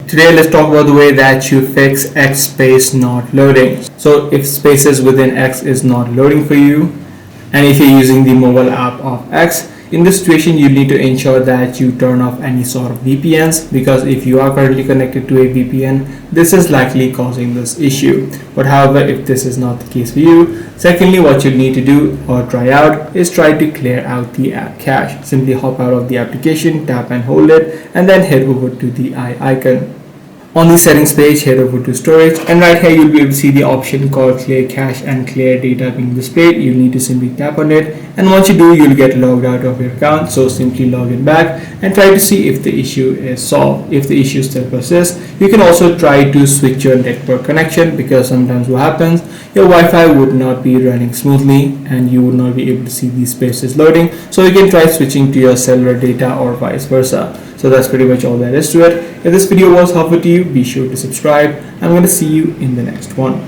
Today let's talk about the way that you fix X space not loading. So if spaces within X is not loading for you, and if you're using the mobile app of X, in this situation you need to ensure that you turn off any sort of VPNs, because if you are currently connected to a VPN, this is likely causing this issue. But however, if this is not the case for you, secondly, what you need to do or try out is try to clear out the app cache. Simply hop out of the application, tap and hold it, and then head over to the eye icon. On the settings page, head over to storage, and right here you'll be able to see the option called clear cache and clear data being displayed. You need to simply tap on it, and once you do, you'll get logged out of your account. So simply log in back and try to see if the issue is solved. If the issue still persists, you can also try to switch your network connection, because sometimes what happens, your Wi-Fi would not be running smoothly and you would not be able to see these spaces loading. So you can try switching to your cellular data or vice versa. So that's pretty much all there is to it. If this video was helpful to you, be sure to subscribe. I'm going to see you in the next one.